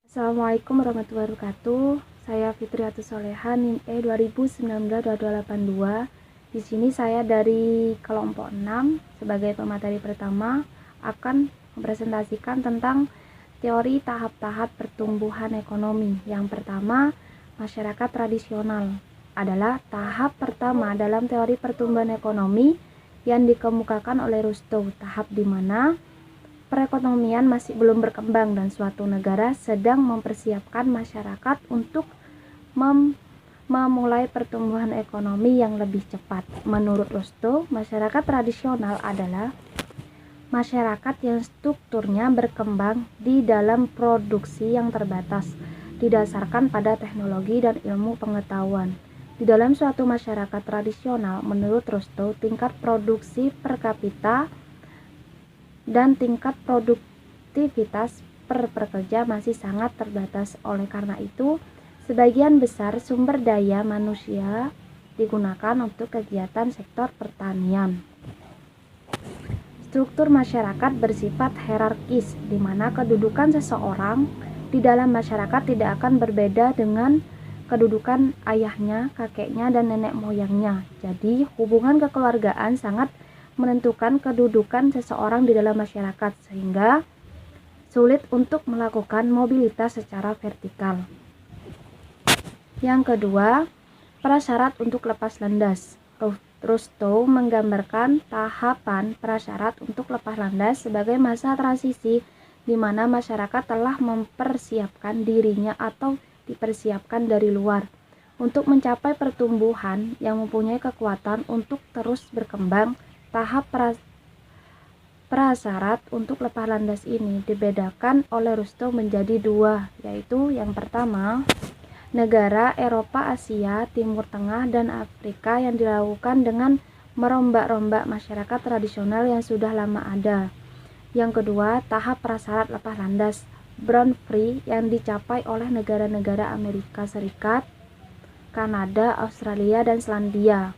Assalamualaikum warahmatullahi wabarakatuh. Saya Fitriatus Soleha, NIM E 2019-2282. Di sini saya dari kelompok 6 sebagai pemateri pertama akan mempresentasikan tentang teori tahap-tahap pertumbuhan ekonomi. Yang pertama, masyarakat tradisional adalah tahap pertama dalam teori pertumbuhan ekonomi yang dikemukakan oleh Rustow, tahap di mana perekonomian masih belum berkembang dan suatu negara sedang mempersiapkan masyarakat untuk memulai pertumbuhan ekonomi yang lebih cepat. Menurut Rustow, masyarakat tradisional adalah masyarakat yang strukturnya berkembang di dalam produksi yang terbatas, didasarkan pada teknologi dan ilmu pengetahuan. Di dalam suatu masyarakat tradisional, menurut Rustow, tingkat produksi per kapita dan tingkat produktivitas per pekerja masih sangat terbatas. Oleh karena itu, sebagian besar sumber daya manusia digunakan untuk kegiatan sektor pertanian. Struktur masyarakat bersifat hierarkis, di mana kedudukan seseorang di dalam masyarakat tidak akan berbeda dengan kedudukan ayahnya, kakeknya, dan nenek moyangnya. Jadi, hubungan kekeluargaan sangat menentukan kedudukan seseorang di dalam masyarakat, sehingga sulit untuk melakukan mobilitas secara vertikal. Yang kedua, prasyarat untuk lepas landas. Rustow menggambarkan tahapan prasyarat untuk lepas landas sebagai masa transisi di mana masyarakat telah mempersiapkan dirinya atau dipersiapkan dari luar untuk mencapai pertumbuhan yang mempunyai kekuatan untuk terus berkembang. Tahap prasyarat untuk lepas landas ini dibedakan oleh Rustow menjadi dua, yaitu yang pertama, negara Eropa, Asia, Timur Tengah, dan Afrika yang dilakukan dengan merombak-rombak masyarakat tradisional yang sudah lama ada. Yang kedua, tahap prasyarat lepas landas Brown Free yang dicapai oleh negara-negara Amerika Serikat, Kanada, Australia, dan Selandia,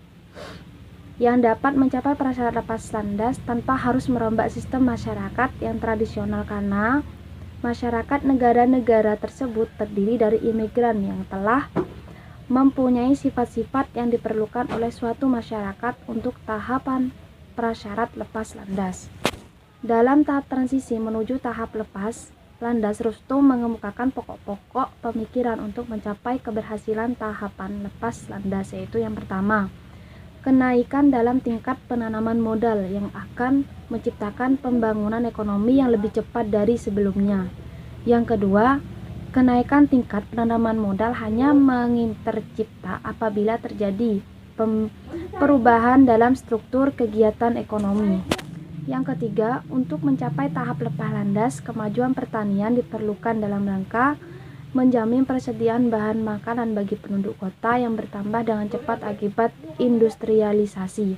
yang dapat mencapai prasyarat lepas landas tanpa harus merombak sistem masyarakat yang tradisional, karena masyarakat negara-negara tersebut terdiri dari imigran yang telah mempunyai sifat-sifat yang diperlukan oleh suatu masyarakat untuk tahapan prasyarat lepas landas. Dalam tahap transisi menuju tahap lepas landas, Rustow mengemukakan pokok-pokok pemikiran untuk mencapai keberhasilan tahapan lepas landas, yaitu yang pertama, kenaikan dalam tingkat penanaman modal yang akan menciptakan pembangunan ekonomi yang lebih cepat dari sebelumnya. Yang kedua, kenaikan tingkat penanaman modal hanya tercipta apabila terjadi perubahan dalam struktur kegiatan ekonomi. Yang ketiga, untuk mencapai tahap lepas landas, kemajuan pertanian diperlukan dalam rangka menjamin persediaan bahan makanan bagi penduduk kota yang bertambah dengan cepat akibat industrialisasi.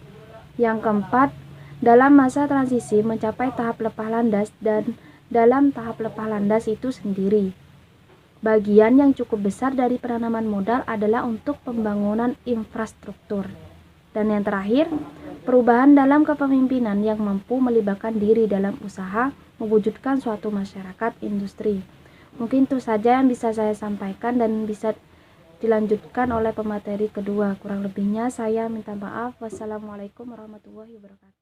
Yang keempat, dalam masa transisi mencapai tahap lepas landas, dan dalam tahap lepas landas itu sendiri, bagian yang cukup besar dari penanaman modal adalah untuk pembangunan infrastruktur. Dan yang terakhir, perubahan dalam kepemimpinan yang mampu melibatkan diri dalam usaha mewujudkan suatu masyarakat industri. Mungkin itu saja yang bisa saya sampaikan dan bisa dilanjutkan oleh pemateri kedua. Kurang lebihnya saya minta maaf. Wassalamualaikum warahmatullahi wabarakatuh.